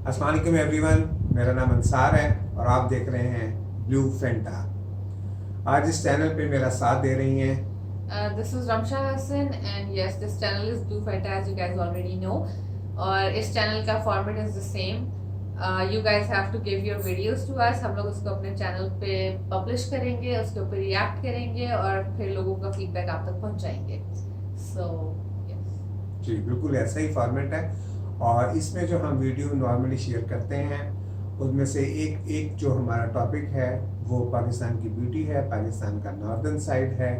अस्सलाम वालेकुम एवरीवन, मेरा नाम अंसार है और आप देख रहे हैं ब्लू फेंटा। आज इस चैनल पे मेरा साथ दे रही हैं This is Ramsha Hassan and yes, this channel is Blue Fanta as you guys already know. और इस channel का format is the same. You guys have to give your videos to us. हम लोग उसको अपने channel पे publish करेंगे, उसके ऊपर react करेंगे और फिर लोगों का feedback आप तक पहुंचाएंगे. So yes. जी बिल्कुल ऐसा ही फॉर्मेट है और इसमें जो हम वीडियो नॉर्मली शेयर करते हैं उनमें से एक जो हमारा टॉपिक है वो पाकिस्तान की ब्यूटी है, पाकिस्तान का नॉर्दर्न साइड है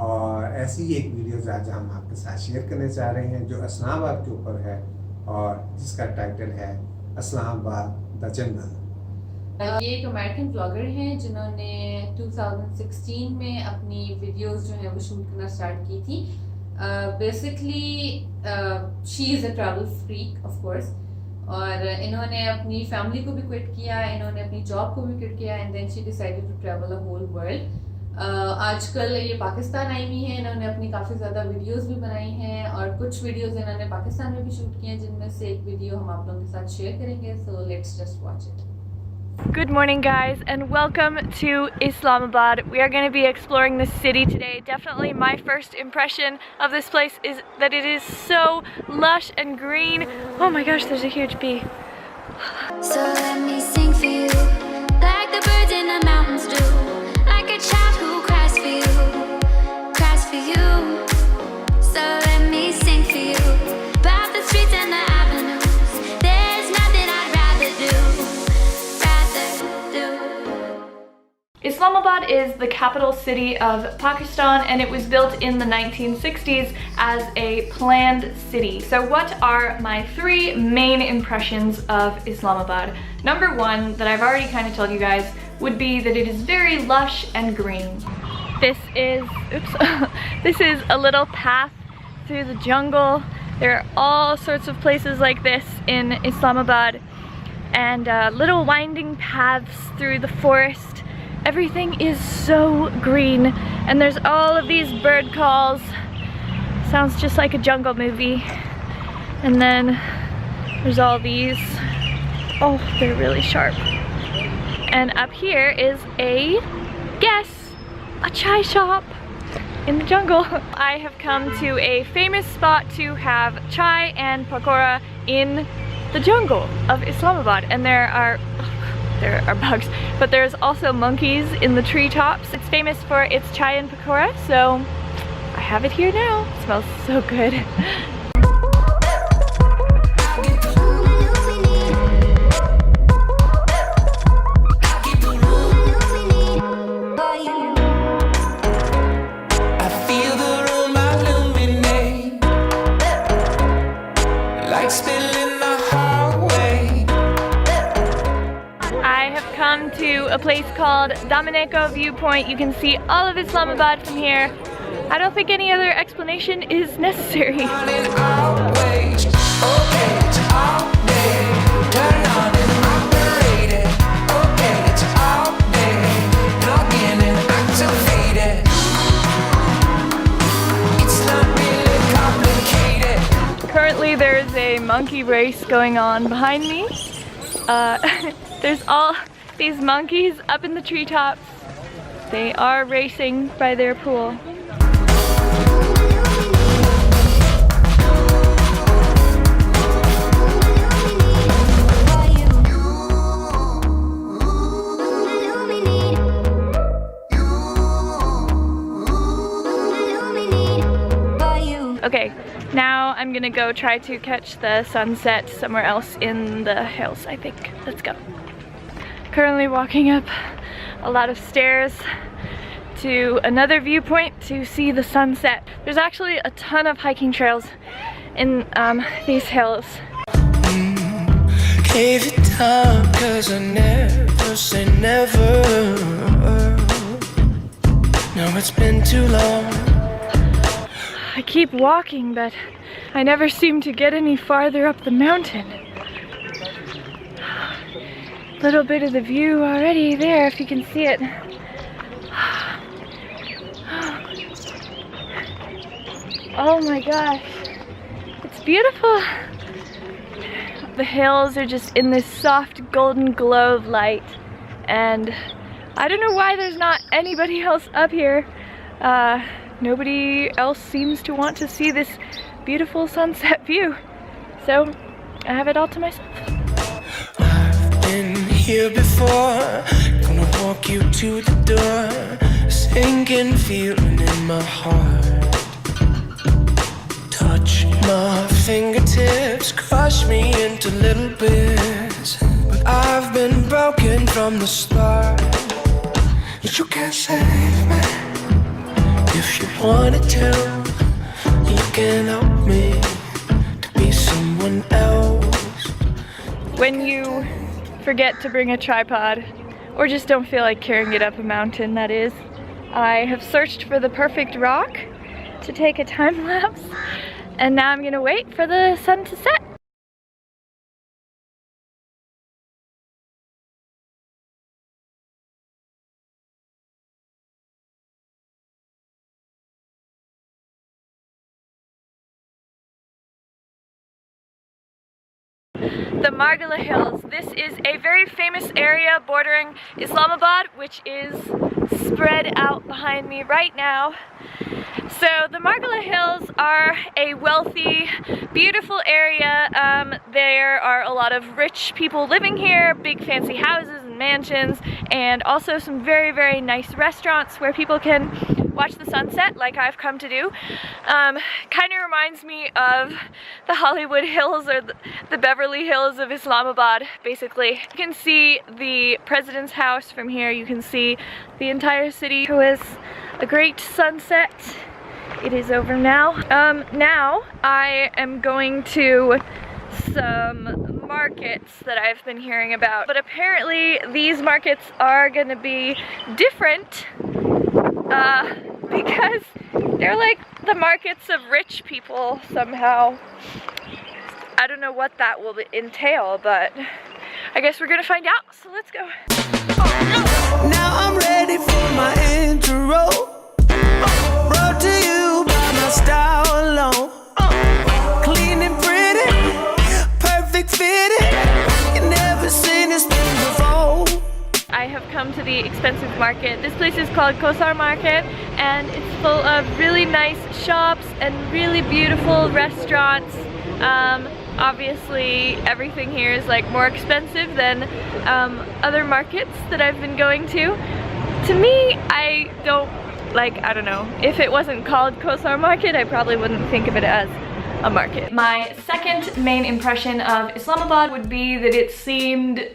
और ऐसी ही एक वीडियो आज हम आपके साथ शेयर करने जा रहे हैं जो इस्लामाबाद के ऊपर है और जिसका टाइटल है इस्लामाबाद द जंगल। ये एक अमेरिकन ब्लॉगर हैं जिन्होंने 2016 में अपनी वीडियोस जो है वो शूट करना स्टार्ट की थी। Basically she is a travel freak of course और इन्होंने अपनी फैमिली को भी क्विट किया, इन्होंने अपनी जॉब को भी क्विट किया and then she decided to travel a whole world. आजकल ये पाकिस्तान आई हुई हैं, इन्होंने अपनी काफ़ी ज़्यादा वीडियोस भी बनाई हैं और कुछ वीडियोस इन्होंने पाकिस्तान में भी शूट किए हैं जिनमें से एक वीडियो हम आप लोगों के साथ शेयर करेंगे। So let's just watch it. Good morning guys and welcome to Islamabad. We are going to be exploring this city today. Definitely my first impression of this place is that it is so lush and green. Oh my gosh, there's a huge bee. So let me sing for you, like the birds in the mountains do, like a child who cries for you, cries for you. So let me sing for you, about the streets and the avenues. There's nothing I'd rather do. Islamabad is the capital city of Pakistan and it was built in the 1960s as a planned city. So what are my three main impressions of Islamabad? Number one, that I've already kind of told you guys, would be that it is very lush and green. This is a little path through the jungle. There are all sorts of places like this in Islamabad and little winding paths through the forest. Everything is so green and there's all of these bird calls. Sounds just like a jungle movie. And then there's all these, oh, they're really sharp. And up here is a chai shop in the jungle. I have come to a famous spot to have chai and pakora in the jungle of Islamabad, and there are bugs, but there's also monkeys in the treetops. It's famous for its chai and pakora, so I have it here now. It smells so good. To a place called Domineco Viewpoint. You can see all of Islamabad from here. I don't think any other explanation is necessary. Currently there's a monkey race going on behind me. There's all these monkeys up in the treetops. They are racing by their pool. Okay, now I'm gonna go try to catch the sunset somewhere else in the hills, I think. Let's go. Currently walking up a lot of stairs to another viewpoint to see the sunset. There's actually a ton of hiking trails in these hills. Gave it time, 'cause I never say never. No, it's been too long. I keep walking, but I never seem to get any farther up the mountain. Little bit of the view already there, if you can see it. Oh my gosh, it's beautiful. The hills are just in this soft golden glow of light, and I don't know why there's not anybody else up here. Nobody else seems to want to see this beautiful sunset view, so I have it all to myself. I've been here before, gonna walk you to the door, sinking feeling in my heart. Touch my fingertips, crush me into little bits, but I've been broken from the start. But you can't save me. If you wanted to, you can help me to be someone else. When you forget to bring a tripod, or just don't feel like carrying it up a mountain, that is, I have searched for the perfect rock to take a time lapse, and now I'm gonna wait for the sun to set. The Margala Hills. This is a very famous area bordering Islamabad, which is spread out behind me right now. So the Margala Hills are a wealthy, beautiful area. There are a lot of rich people living here, big fancy houses and mansions, and also some very, very nice restaurants where people can watch the sunset like I've come to do. Kind of reminds me of the Hollywood Hills or the Beverly Hills of Islamabad, basically. You can see the president's house from here. You can see the entire city. It was a great sunset. It is over now. Now I am going to some markets that I've been hearing about, but apparently these markets are gonna be different because they're like the markets of rich people somehow. I don't know what that will entail, but I guess we're gonna find out, so let's go. Now I'm ready for my intro. Brought to you by my style alone. Clean and pretty, perfect fitted. You never seen this thing before. I have come to the expensive market. This place is called Kosar Market, and it's full of really nice shops and really beautiful restaurants. Obviously everything here is like more expensive than other markets that I've been going to. To me, I don't know, if it wasn't called Kosar Market, I probably wouldn't think of it as a market. My second main impression of Islamabad would be that it seemed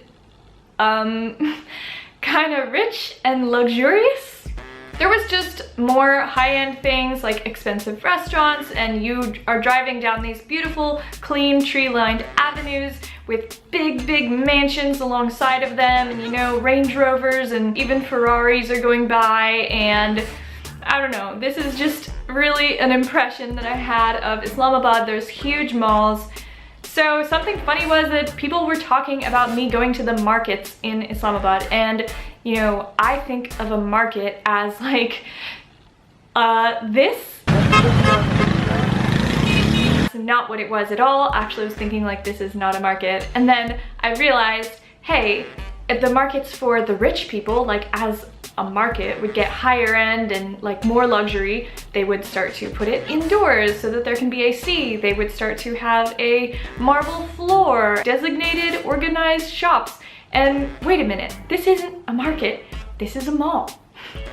kind of rich and luxurious. There was just more high-end things like expensive restaurants, and you are driving down these beautiful, clean, tree-lined avenues with big, big mansions alongside of them, and you know, Range Rovers and even Ferraris are going by, and I don't know, this is just really an impression that I had of Islamabad. There's huge malls. So something funny was that people were talking about me going to the markets in Islamabad, and you know, I think of a market as like this. That's not what it was at all. Actually, I was thinking like, this is not a market. And then I realized, hey, if the market's for the rich people, like as a market would get higher end and like more luxury, they would start to put it indoors so that there can be AC. They would start to have a marble floor, designated organized shops. And wait a minute, this isn't a market, this is a mall.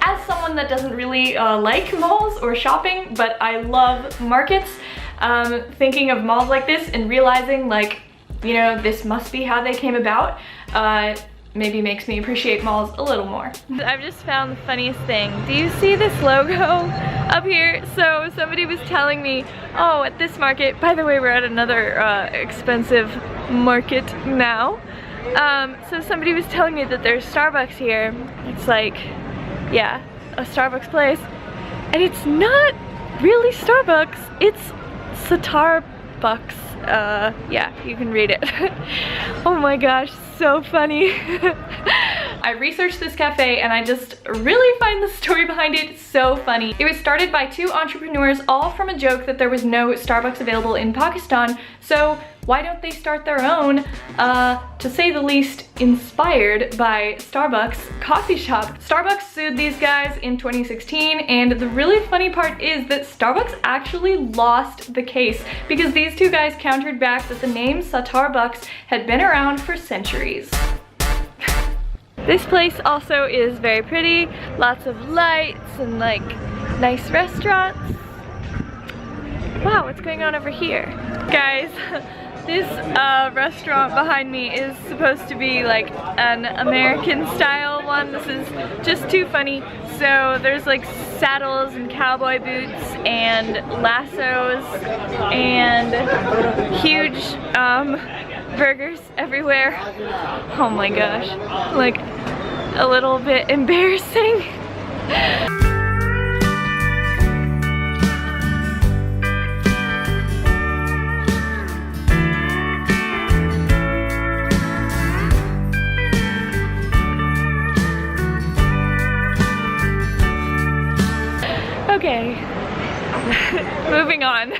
As someone that doesn't really like malls or shopping, but I love markets, thinking of malls like this and realizing like, you know, this must be how they came about, maybe makes me appreciate malls a little more. I've just found the funniest thing. Do you see this logo up here? So somebody was telling me, oh, at this market, by the way, we're at another expensive market now. So somebody was telling me that there's Starbucks here. It's like, yeah, a Starbucks place. And it's not really Starbucks, it's Satarbucks. Yeah, you can read it. Oh my gosh, so funny. I researched this cafe and I just really find the story behind it so funny. It was started by two entrepreneurs, all from a joke that there was no Starbucks available in Pakistan, so why don't they start their own, to say the least, inspired by Starbucks coffee shop. Starbucks sued these guys in 2016, and the really funny part is that Starbucks actually lost the case because these two guys countered back that the name Starbucks had been around for centuries. This place also is very pretty, lots of lights and like nice restaurants. Wow, what's going on over here? Guys, this restaurant behind me is supposed to be like an American style one. This is just too funny. So there's like saddles and cowboy boots and lassos and huge burgers everywhere. Oh my gosh, like a little bit embarrassing. Okay, moving on.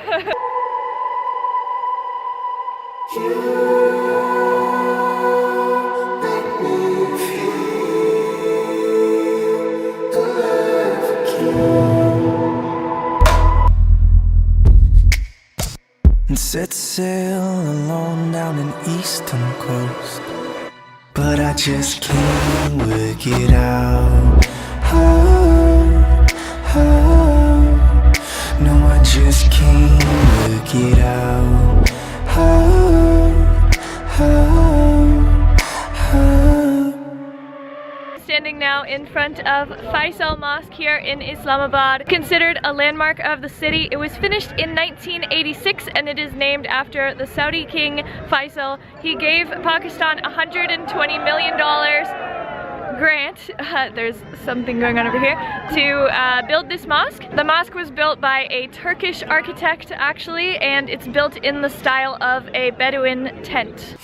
And set sail alone down an eastern coast, but I just can't work it out. No, I just can't work it out. Standing now in front of Faisal Mosque here in Islamabad. Considered a landmark of the city, it was finished in 1986 and it is named after the Saudi king Faisal. He gave Pakistan $120 million grant, there's something going on over here, to build this mosque. The mosque was built by a Turkish architect actually, and it's built in the style of a Bedouin tent.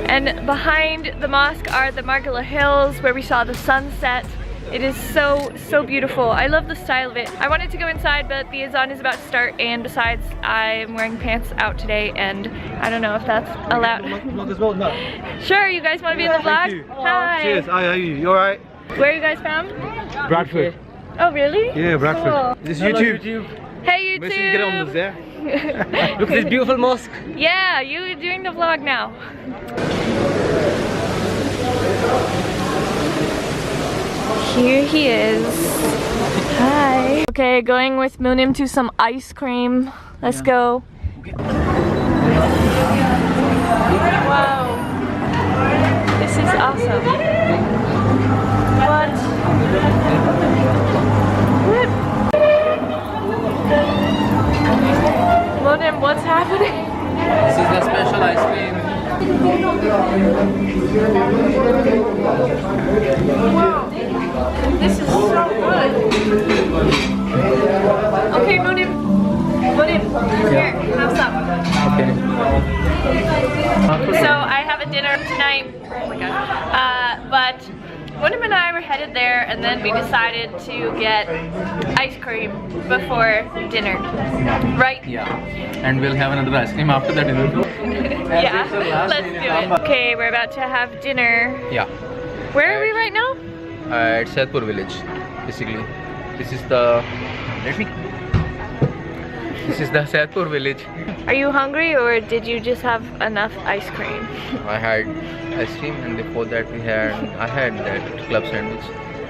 And behind the mosque are the Margala Hills where we saw the sunset. It is so, so beautiful. I love the style of it. I wanted to go inside, but the azan is about to start, and besides, I'm wearing pants out today, and I don't know if that's allowed. Sure, you guys want to be in the vlog? Hi. Cheers. Hi, how are you? You alright? Where are you guys from? Bradford. Oh, really? Yeah, Bradford. Cool. This is YouTube. Hey, YouTube. Make sure you get on this there. Look at this beautiful mosque. Yeah, you're doing the vlog now. Here he is. Hi. Okay, going with Munim to some ice cream. Let's go. Wow. This is awesome. What? Munim, what's happening? This is the special ice cream. Wow. This is so good. Okay, Munim, here, have some. Okay. So I have a dinner tonight. Oh my god. But Munim and I were headed there, and then we decided to get ice cream before dinner. Right? Yeah. And we'll have another ice cream after the dinner. Yeah, let's do it. Okay, we're about to have dinner. Yeah. Where are we right now? At Saidpur village, basically. This is the... This is the Saidpur village. Are you hungry, or did you just have enough ice cream? I had ice cream, and before that I had that club sandwich.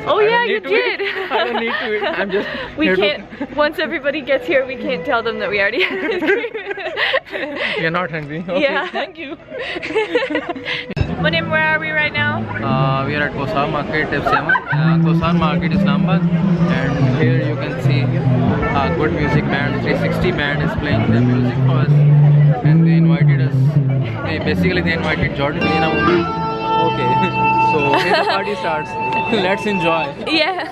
Oh yeah, you to did. I don't need to eat. I'm just. We can't. Once everybody gets here, we can't tell them that we already had ice cream. You're not hungry. Okay, Yeah. thank you. Munim, where are we right now? We are at Kosar Market, F7, Kosar Market, Islamabad, and here you can see a good music band, 360 band is playing the music for us, and they invited us. They invited Jordan to be in a movie. Okay, so here the party starts. Let's enjoy. Yeah.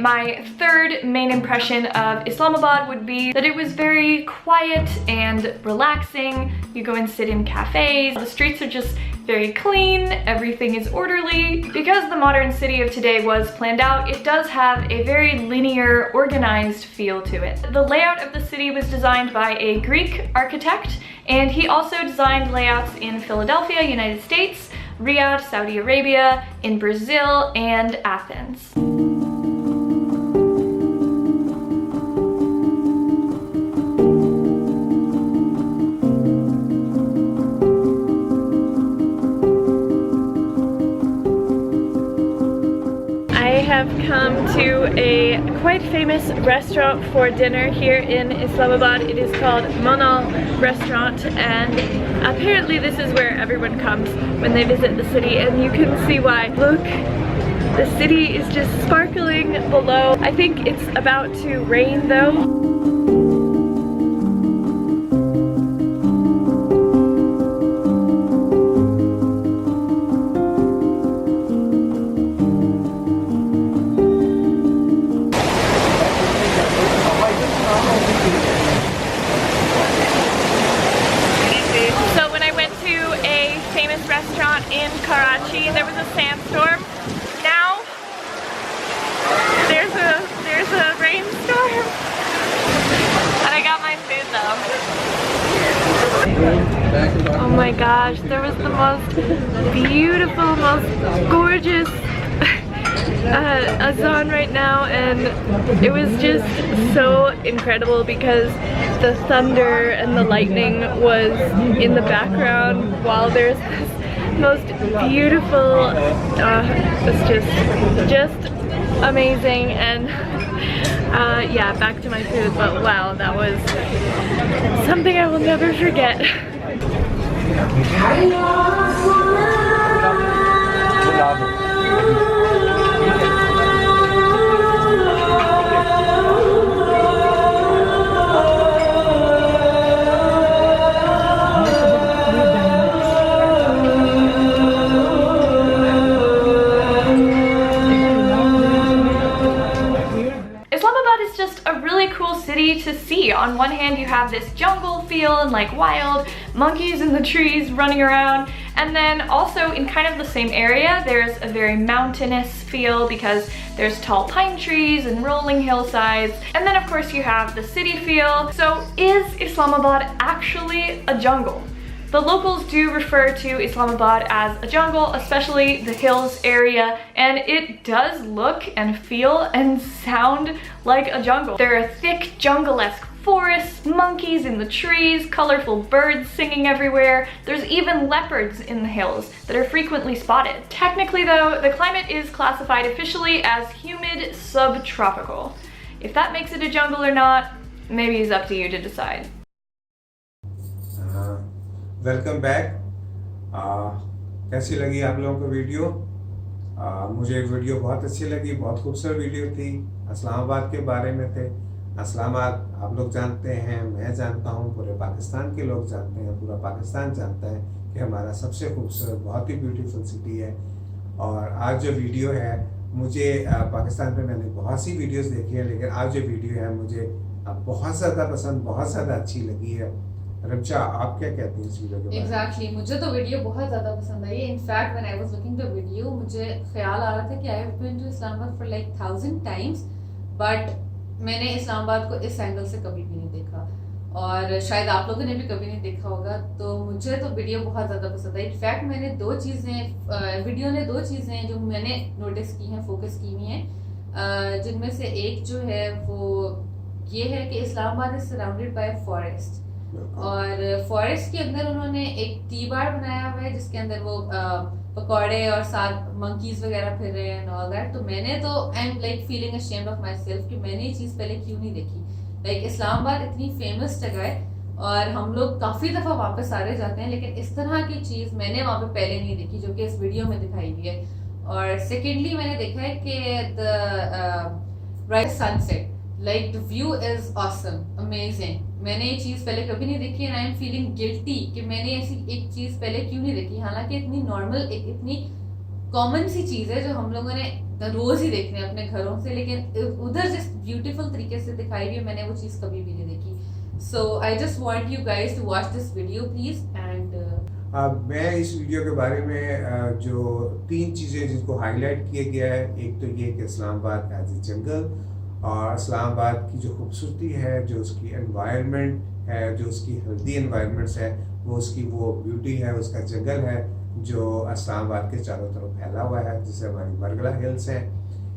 my third main impression of Islamabad would be that it was very quiet and relaxing. You go and sit in cafes. The streets are just very clean, everything is orderly. Because the modern city of today was planned out, it does have a very linear, organized feel to it. The layout of the city was designed by a Greek architect, and he also designed layouts in Philadelphia, United States, Riyadh, Saudi Arabia, in Brazil, and Athens. I have come to a quite famous restaurant for dinner here in Islamabad. It is called Manal Restaurant, and apparently this is where everyone comes when they visit the city, and you can see why. Look, the city is just sparkling below. I think it's about to rain though. Restaurant in Karachi, there was a sandstorm. Now there's a rainstorm, and I got my food though. Oh my gosh, there was the most beautiful, most gorgeous azan right now, and it was just so incredible because the thunder and the lightning was in the background while there's this most beautiful, it's just amazing. And yeah, back to my food, but wow, that was something I will never forget. To see. On one hand, you have this jungle feel and like wild monkeys in the trees running around, and then also in kind of the same area there's a very mountainous feel because there's tall pine trees and rolling hillsides, and then of course you have the city feel. So is Islamabad actually a jungle? The locals do refer to Islamabad as a jungle, especially the hills area, and it does look and feel and sound like a jungle. There are thick jungle-esque forests, monkeys in the trees, colorful birds singing everywhere. There's even leopards in the hills that are frequently spotted. Technically though, the climate is classified officially as humid subtropical. If that makes it a jungle or not, maybe it's up to you to decide. Welcome back. कैसी लगी आप लोगों को video? मुझे video बहुत अच्छी लगी, बहुत खूबसूरत वीडियो थी। इस्लामाबाद के बारे में थे। इस्लामाबाद आप लोग जानते हैं, मैं जानता हूँ, पूरे पाकिस्तान के लोग जानते हैं, पूरा पाकिस्तान जानता है कि हमारा सबसे खूबसूरत, बहुत ही ब्यूटीफुल सिटी है। और आज जो वीडियो है, मुझे पाकिस्तान में मैंने बहुत सी वीडियोस देखी है, लेकिन आज जो वीडियो है मुझे बहुत ज़्यादा पसंद, बहुत ज़्यादा अच्छी लगी है। रमचा, आप क्या कहती हैं इस वीडियो के बारे में? Exactly, मुझे तो वीडियो बहुत ज़्यादा पसंद आई। In fact when I was looking the video, मुझे ख्याल आ रहा था कि I have been to Islamabad for like 1000 times, but मैंने इस्लामाबाद को इस एंगल से कभी भी नहीं देखा, और शायद आप लोगों ने भी कभी नहीं देखा होगा। तो मुझे तो वीडियो बहुत ज़्यादा पसंद आई। इनफैक्ट मैंने वीडियो ने दो चीज़ें जो मैंने नोटिस की हैं, फोकस की हुई हैं, जिनमें से एक जो है वो ये है कि Islamabad is surrounded by forest, और फॉरेस्ट के अंदर उन्होंने एक टी बार बनाया हुआ है जिसके अंदर वो पकौड़े और साथ मंकीज वगैरह फिर रहे हैं एंड ऑल दैट। तो मैंने तो I am like feeling ashamed of my self कि मैंने ये चीज़ पहले क्यों नहीं देखी। लाइक इस्लामाबाद इतनी फेमस जगह है और हम लोग काफ़ी दफ़ा वापस आ रहे जाते हैं, लेकिन इस तरह की चीज़ मैंने वहाँ पे पहले नहीं देखी जो कि इस वीडियो में दिखाई हुई है। और सेकेंडली मैंने देखा है कि the right sunset, like the view is awesome, amazing. मैंने ये चीज़ पहले कभी नहीं देखी and I am feeling guilty कि मैंने ऐसी एक चीज़ पहले क्यों नहीं देखी। हालांकि इतनी नॉर्मल, इतनी कॉमन सी चीज़ है जो हम लोगों ने रोज ही देख रहे हैं अपने घरों से, लेकिन उधर जिस ब्यूटीफुल तरीके से दिखाई हुई है मैंने वो चीज़ कभी भी नहीं देखी। So I just want you guys to watch this video please. And मैं इस वीडियो के बारे में जो 3 चीज़ें जिनको हाईलाइट किया गया है, एक तो ये कि इस्लामाबाद एज ए जंगल, और इस्लामाबाद की जो खूबसूरती है, जो उसकी एनवायरनमेंट है, जो उसकी हेल्दी एनवायरनमेंट्स है, वो उसकी वो ब्यूटी है, उसका जंगल है जो इस्लामाबाद के चारों तरफ फैला हुआ है, जिसे हमारी बरगला हिल्स हैं।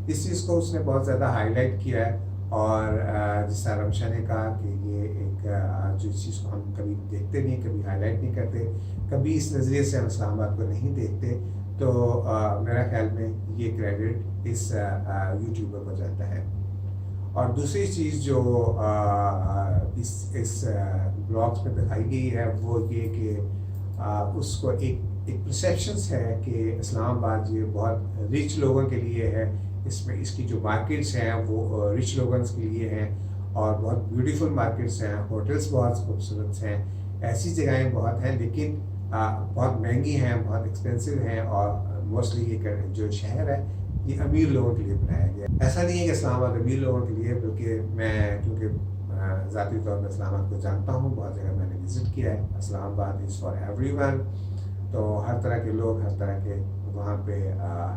इस चीज़ को उसने बहुत ज़्यादा हाईलाइट किया है। और जिस तरह रमशा ने कहा कि ये एक जो चीज़ को हम कभी देखते नहीं, कभी हाईलाइट नहीं करते, कभी इस नज़रिए से हम इस्लामाबाद को नहीं देखते, तो मेरा ख्याल में ये क्रेडिट इस यूट्यूबर को जाता है। और दूसरी चीज़ जो इस ब्लॉग्स में दिखाई गई है वो ये कि उसको एक परसेप्शंस है कि इस्लामाबाद ये बहुत रिच लोगों के लिए है, इसमें इसकी जो मार्केट्स हैं वो रिच लोगों के लिए हैं, और बहुत ब्यूटीफुल मार्केट्स हैं, होटल्स बहुत खूबसूरत हैं, ऐसी जगहें बहुत हैं, लेकिन बहुत महंगी हैं, बहुत एक्सपेंसिव हैं, और मोस्टली ये जो शहर है ये अमीर लोगों के लिए बनाया गया है। ऐसा नहीं है कि इस्लामाबाद अमीर लोगों के लिए, बल्कि मैं क्योंकि ज़ाती तौर पर इस्लामाबाद को जानता हूँ, बहुत जगह मैंने विज़िट किया है। इस्लामाबाद इज़ फॉर एवरीवन, तो हर तरह के लोग, हर तरह के वहाँ पे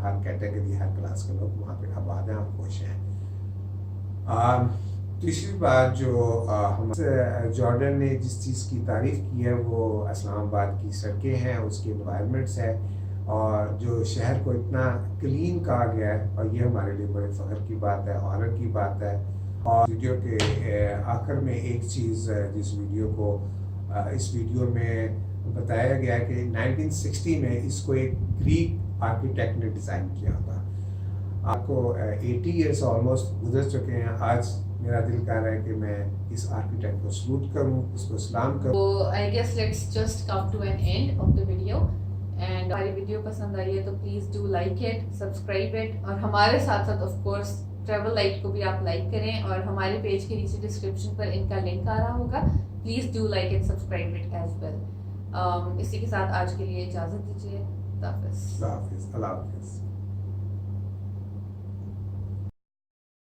हर कैटेगरी, हर क्लास के लोग वहाँ पे आबाद हैं और खुश हैं। तीसरी बात जो हम जॉर्डन ने जिस चीज़ की तारीफ़ की है वो इस्लामाबाद की सड़कें हैं, उसकी एनवायरनमेंट्स है, और जो शहर को इतना क्लीन कहा गया है, और ये हमारे लिए बड़े फ़ख्र की बात है, ऑनर की बात है। और वीडियो के आखिर में एक चीज़ जिस वीडियो को इस वीडियो में बताया गया है कि 1960 में इसको एक ग्रीक आर्किटेक्ट ने डिज़ाइन किया था। आपको 80 ईयर्स ऑलमोस्ट गुजर चुके हैं। आज मेरा दिल कर रहा है कि मैं इस आर्किटेक्ट को सलूट करूं, उसको सलाम करूं। तो I guess let's just come to an end of the video. And हमारी वीडियो पसंद आई है तो please do like it, subscribe it, और हमारे साथ साथ ऑफ कोर्स ट्रैवल लाइट को भी आप लाइक करें, और हमारे पेज के नीचे डिस्क्रिप्शन पर इनका लिंक आ रहा होगा। Please do like it, subscribe it as well. इसी के साथ आज के लिए इजाज़त दीजिए। अल्लाह हाफ़िज़। अल्लाह हाफ़िज़।